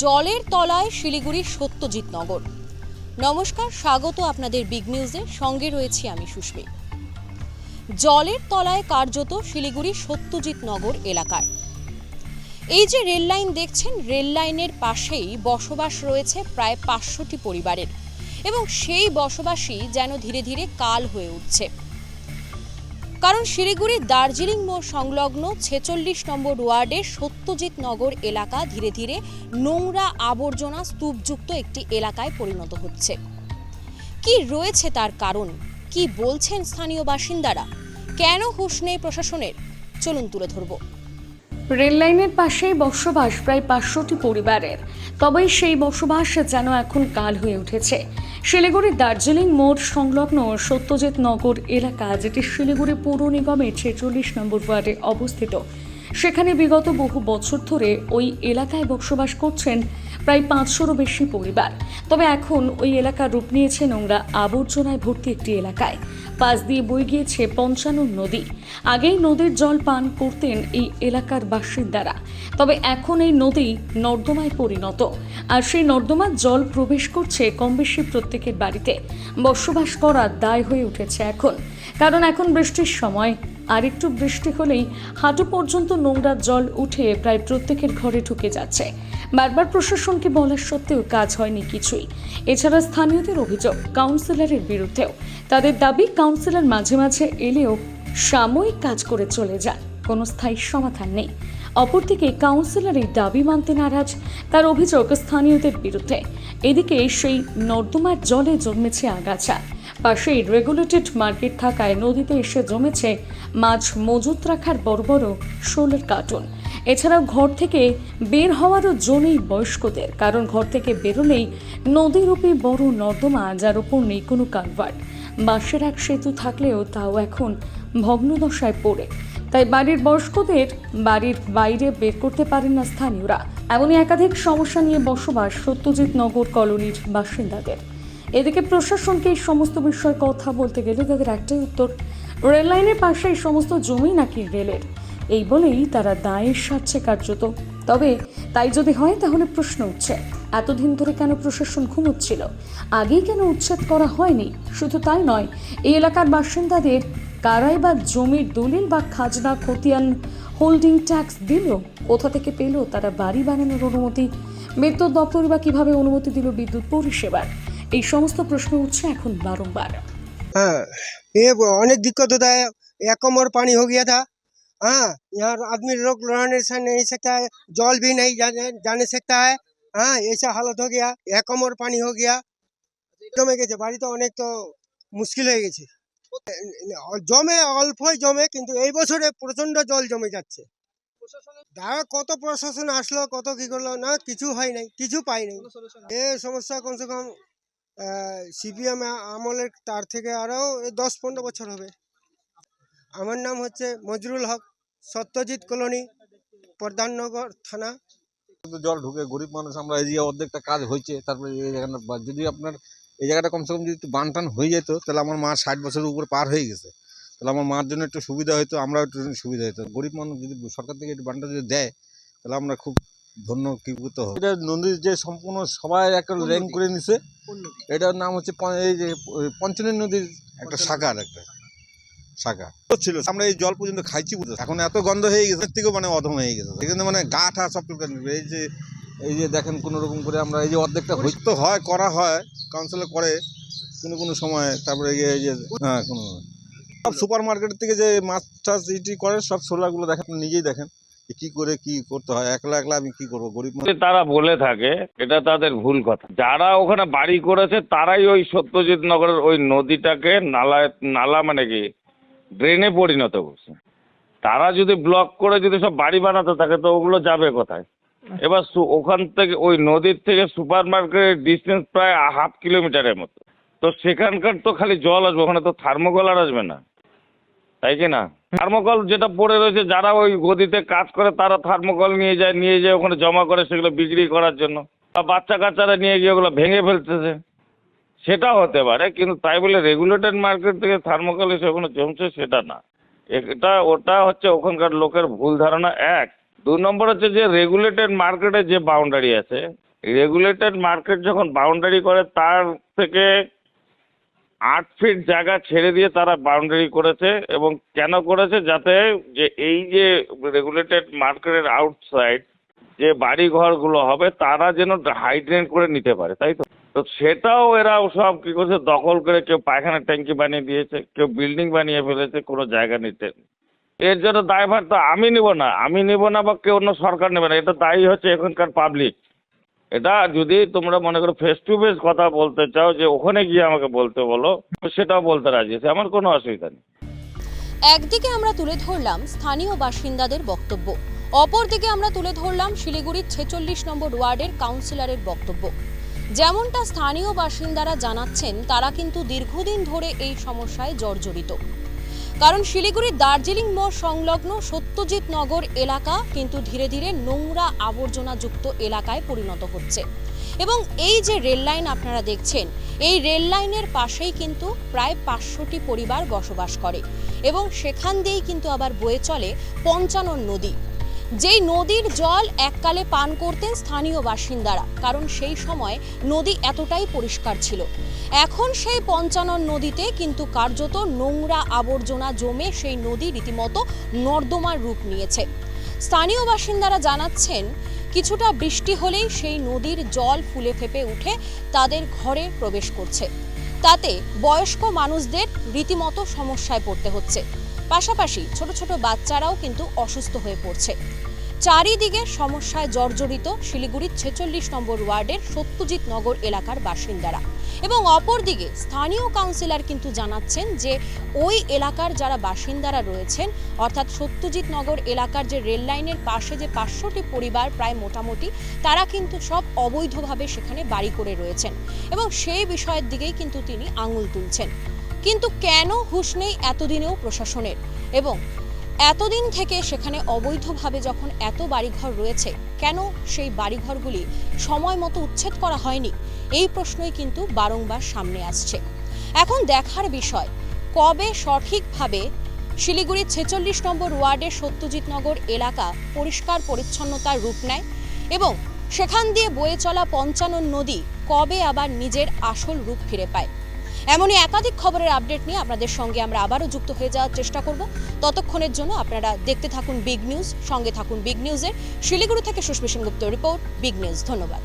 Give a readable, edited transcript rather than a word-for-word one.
জলের তলায় শিলিগুড়ির সত্যজিৎ নগর। নমস্কার, স্বাগত আপনাদের বিগ নিউজে। সঙ্গে রয়েছি আমি সুস্মি। জলের তলায় কার্যত শিলিগুড়ির সত্যজিৎ নগর এলাকার এই যে রেল লাইন দেখছেন, রেল লাইনের পাশেই বসবাস রয়েছে প্রায় 500টি পরিবারের, এবং সেই বসবাসই যেন ধীরে ধীরে কাল হয়ে উঠছে। কারণ শিলিগুড়ির দার্জিলিং মোড় সংলগ্ন 46 নম্বর ওয়ার্ডের সত্যজিৎ নগর এলাকা ধীরে ধীরে নোংরা আবর্জনা স্তূপযুক্ত একটি এলাকায় পরিণত হচ্ছে। কি রয়েছে তার কারণ, কি বলছেন স্থানীয় বাসিন্দারা, কেন হুঁশ নেই প্রশাসনের, চলুন তুলে ধরব। রেল লাইনের পাশেই বসবাস প্রায় 500টি পরিবারের, তবে সেই বসবাস যেন এখন কাল হয়ে উঠেছে। শিলিগুড়ির দার্জিলিং মোড় সংলগ্ন সত্যজিৎ নগর এলাকা, যেটি শিলিগুড়ি পৌর নিগমের 46 নম্বর ওয়ার্ডে অবস্থিত, সেখানে বিগত বহু বছর ধরে ওই এলাকায় বসবাস করছেন প্রায় 500রও বেশি পরিবার। তবে এখন ওই এলাকার রূপ নিয়েছে নোংরা আবর্জনায় ভর্তি একটি এলাকায়। পাশ দিয়ে বয়ে গিয়েছে পঞ্চানন নদী। আগেই নদীর জল পান করতেন এই এলাকার বাসিন্দারা, তবে এখন এই নদী নর্দমায় পরিণত, আর সেই নর্দমার জল প্রবেশ করছে কম বেশি প্রত্যেকের বাড়িতে। বসবাস করার দায় হয়ে উঠেছে এখন, কারণ এখন বৃষ্টির সময়, আর একটু বৃষ্টি হলেই হাঁটু পর্যন্ত নোংরা জল উঠে প্রায় প্রত্যেকের ঘরে ঢুকে যাচ্ছে। বারবার প্রশাসনকে বলার সত্ত্বেও কাজ হয়নি কিছুই। এছাড়া স্থানীয়দের অভিযোগ কাউন্সিলরের বিরুদ্ধেও। তাদের দাবি, কাউন্সিলর মাঝে মাঝে এলেও সাময়িক কাজ করে চলে যান, কোনো স্থায়ী সমাধান নেই। অপরদিকে কাউন্সিলর এই দাবি মানতে নারাজ। তার অভিযোগ স্থানীয়দের বিরুদ্ধে। এদিকে সেই নর্দমার জলে জন্মেছে আগাছা। পাশেই রেগুলেটেড মার্কেট থাকায় নদীতে এসে জমেছে মাছ মজুত রাখার বড় বড় শোলের কার্টুন। এছাড়াও ঘর থেকে বের হওয়ারও জো নেই বয়স্কদের, কারণ ঘর থেকে বেরোলেই নদীরূপী বড় নর্দমা, যার উপর নেই কোনো কালভার্ট। বাঁশের এক সেতু থাকলেও তাও এখন ভগ্নদশায় পড়ে, তাই বাড়ির বয়স্কদের বাড়ির বাইরে বের করতে পারেন না স্থানীয়রা। এমনই একাধিক সমস্যা নিয়ে বসবাস সত্যজিৎ নগর কলোনির বাসিন্দাদের। এদিকে প্রশাসনকে এই সমস্ত বিষয়ে কথা বলতে গেলে তাদের একটাই উত্তর, রেল লাইনের পাশে এই সমস্ত জমি নাকি রেলের, এই বলেই তারা দায়ের সারছে কার্যত। তবে তাই যদি হয় তাহলে প্রশ্ন উঠছে, এতদিন ধরে কেন প্রশাসন ঘুমোচ্ছিল? আগেই কেন উচ্ছেদ করা হয়নি? শুধু তাই নয়, এই এলাকার বাসিন্দাদের কারাই বা জমির দলিল বা খাজনা খতিয়ান হোল্ডিং ট্যাক্স দিল? কোথা থেকে পেল তারা বাড়ি বানানোর অনুমতি? বিদ্যুৎ দপ্তর বা কিভাবে অনুমতি দিল বিদ্যুৎ পরিষেবার? এই সমস্ত প্রশ্ন উঠছে এখন বারংবার। हाँ, ये अनेक दिक्कत होता है। एक कमर पानी हो गया था। हाँ, यहाँ आदमी लोग रहने से नहीं सकता है, जल भी नहीं जाने सकता है। हाँ, ऐसा हालत हो गया। एक कमर पानी हो गया, জমে গেছে বাড়ি, তো অনেক তো মুশকিল হয়ে গেছে। জমে অল্পই জমে, কিন্তু এই বছরে প্রচন্ড জল জমে যাচ্ছে। দাঁড়া কত প্রশাসন আসলো, কত কি করলো, না কিছু হয় নাই, কিছু পাই নাই। এ সমস্যা কমসে কম সিপিএম আমলের তার থেকে আরও 10-15 বছর হবে। আমার নাম হচ্ছে মজরুল হক, সত্যজিৎ কলোনি, প্রধাননগর থানা। জল ঢুকে গরিব মানুষ আমরা, এই যে অর্ধেকটা কাজ হয়েছে, তারপরে এই জায়গাটা যদি আপনার এই জায়গাটা কমসে কম যদি একটু বানটান হয়ে যেত, তাহলে আমার মা 60 বছরের উপরে পার হয়ে গেছে, তাহলে আমার মার জন্য একটু সুবিধা হতো, আমরাও একটু সুবিধা হতো। গরিব মানুষ যদি সরকার থেকে একটু বানটা যদি দেয়, তাহলে আমরা খুব ধন্য কৃতজ্ঞ হব। এটা নদীর যে সম্পূর্ণ সবাই একটা র্যাঙ্ক করে নিছে, এটার নাম হচ্ছে এই যে পঞ্চনী নদীর একটা শাখা ছিল। আমরা এই জল পর্যন্ত খাইছি, এখন এত গন্ধ হয়ে গেছে, থেকেও মানে অধম হয়ে গেছে। এখানে মানে গা ঠা সব এই যে দেখেন কোনো রকম করে আমরা এই যে অর্ধেকটা হইতে হয়, করা হয়, কাউন্সিলর করে কোনো সময়। তারপরে এই যে হ্যাঁ, কোনো সব সুপার মার্কেট থেকে যে মাছ টাছ ইটি করে, সব সোলাগুলো দেখেন, নিজেই দেখেন কি করে কি করতে হয়। একলা আমি কি করবো, গরিব মানুষ। তারা বলে থাকে, এটা তাদের ভুল কথা। যারা ওখানে বাড়ি করেছে তারাই ওই সত্যজিৎ নগরের ওই নদীটাকে নালা মানে কি ড্রেনে পরিণত করছে। তারা যদি ব্লক করে যদি সব বাড়ি বানাতে থাকে, তো ওগুলো যাবে কোথায়? এবার ওখান থেকে ওই নদীর থেকে সুপার মার্কেটের ডিস্টেন্স প্রায় 1/2 কিলোমিটারের মতো। তো সেখানকার তো খালি জল আসবে, ওখানে তো থার্মোকল আর আসবে না, তাই কি না? থার্মোকল যেটা পড়ে রয়েছে, যারা ওই গদিতে কাজ করে তারা থার্মোকল নিয়ে যায় ওখানে জমা করে, সেগুলো বিক্রি করার জন্য, বা বাচ্চা কাচ্চারা নিয়ে গিয়ে ওগুলো ভেঙে ফেলতেছে, সেটা হতে পারে। কিন্তু তাই বলে রেগুলেটেড মার্কেট থেকে থার্মোকল এসে ওখানে জমছে, সেটা না। ওটা হচ্ছে ওখানকার লোকের ভুল ধারণা। 1 2 নম্বর হচ্ছে যে রেগুলেটেড মার্কেটে যে বাউন্ডারি আছে, রেগুলেটেড মার্কেট যখন বাউন্ডারি করে তার থেকে 8 ফিট জায়গা ছেড়ে দিয়ে তারা বাউন্ডারি করেছে, এবং কেন করেছে, যাতে যে এই যে রেগুলেটেড মার্কেটের আউটসাইড যে বাড়ি ঘরগুলো হবে তারা যেন হাইড্রেন করে নিতে পারে, তাই তো? তো সেটাও এরা সব কী করছে, দখল করে কেউ পায়খানা ট্যাঙ্কি বানিয়ে দিয়েছে, কেউ বিল্ডিং বানিয়ে ফেলেছে কোনো জায়গা নিতে। এর জন্য দায়ভার তো আমি নিব না বা কেউ অন্য সরকার নেবে না, এটা দায়ী হচ্ছে এখানকার পাবলিক। এটা যদি তোমরা মনে করো ফেস টু ফেস কথা বলতে চাও, যে ওখানে গিয়ে আমাকে বলতে বলো, সেটাও বলতে রাজি আছে, আমার কোনো অসুবিধা নেই। একদিকে আমরা তুলে ধরলাম স্থানীয় বাসিন্দাদের বক্তব্য, অপরদিকে আমরা তুলে ধরলাম শিলিগুড়ির 46 নম্বর ওয়ার্ডের কাউন্সিলরের বক্তব্য। যেমনটা স্থানীয় বাসিন্দারা জানাচ্ছেন, তারা কিন্তু দীর্ঘদিন ধরে এই সমস্যায় জর্জরিত। কারণ শিলিগুড়ির দার্জিলিং মোড় সংলগ্ন সত্যজিৎ নগর এলাকা কিন্তু ধীরে ধীরে নোংরা আবর্জনাযুক্ত এলাকায় পরিণত হচ্ছে, এবং এই যে রেল লাইন আপনারা দেখছেন, এই রেল লাইনের পাশেই কিন্তু প্রায় 500টি পরিবার বসবাস করে, এবং সেখান দিয়েই কিন্তু আবার বয়ে চলে পঞ্চানন নদী, যেই নদীর জল এককালে পান করতেন স্থানীয় বাসিন্দারা, কারণ সেই সময় নদী এতটাই পরিষ্কার ছিল। এখন সেই পঞ্চানন নদীতে কিন্তু কার্যত নোংরা আবর্জনা জমে সেই নদী রীতিমতো নর্দমার রূপ নিয়েছে। স্থানীয় বাসিন্দারা জানাচ্ছেন, কিছুটা বৃষ্টি হলেই সেই নদীর জল ফুলে ফেপে উঠে তাদের ঘরে প্রবেশ করছে, তাতে বয়স্ক মানুষদের রীতিমতো সমস্যায় পড়তে হচ্ছে। পাশাপাশি ছোট ছোট বাচ্চারাও কিন্তু অসুস্থ হয়ে পড়ছে। চারিদিকে সমস্যায় জর্জরিত শিলিগুড়ির 46 নম্বর ওয়ার্ডের সত্যজিৎ নগর এলাকার বাসিন্দারা, এবং অপরদিকে স্থানীয় কাউন্সিলর কিন্তু জানাচ্ছেন যে ওই এলাকার যারা বাসিন্দারা রয়েছেন, অর্থাৎ সত্যজিৎ নগর এলাকার যে রেল লাইনের পাশে যে 500টি পরিবার প্রায় মোটামুটি, তারা কিন্তু সব অবৈধভাবে সেখানে বাড়ি করে রয়েছেন, এবং সেই বিষয়ের দিকেই কিন্তু তিনি আঙুল তুলছেন। কিন্তু কেন হুঁশ নেই এতদিনেও প্রশাসনের, এবং এতদিন থেকে সেখানে অবৈধভাবে যখন এত বাড়িঘর রয়েছে, কেন সেই বাড়িঘরগুলি সময় মতো উচ্ছেদ করা হয়নি, এই প্রশ্নই কিন্তু বারংবার সামনে আসছে। এখন দেখার বিষয়, কবে সঠিকভাবে শিলিগুড়ির 46 নম্বর ওয়ার্ডের সত্যজিৎ নগর এলাকা পরিষ্কার পরিচ্ছন্নতার রূপ নেয়, এবং সেখান দিয়ে বয়ে চলা পঞ্চানন নদী কবে আবার নিজের আসল রূপ ফিরে পায়। এমনই একাধিক খবরের আপডেট নিয়ে আপনাদের সঙ্গে আমরা আবারও যুক্ত হয়ে যাওয়ার চেষ্টা করব। ততক্ষণের জন্য আপনারা দেখতে থাকুন বিগ নিউজ, সঙ্গে থাকুন বিগ নিউজের। শিলিগুড়ি থেকে Susmita Sengupta report, big news. ধন্যবাদ।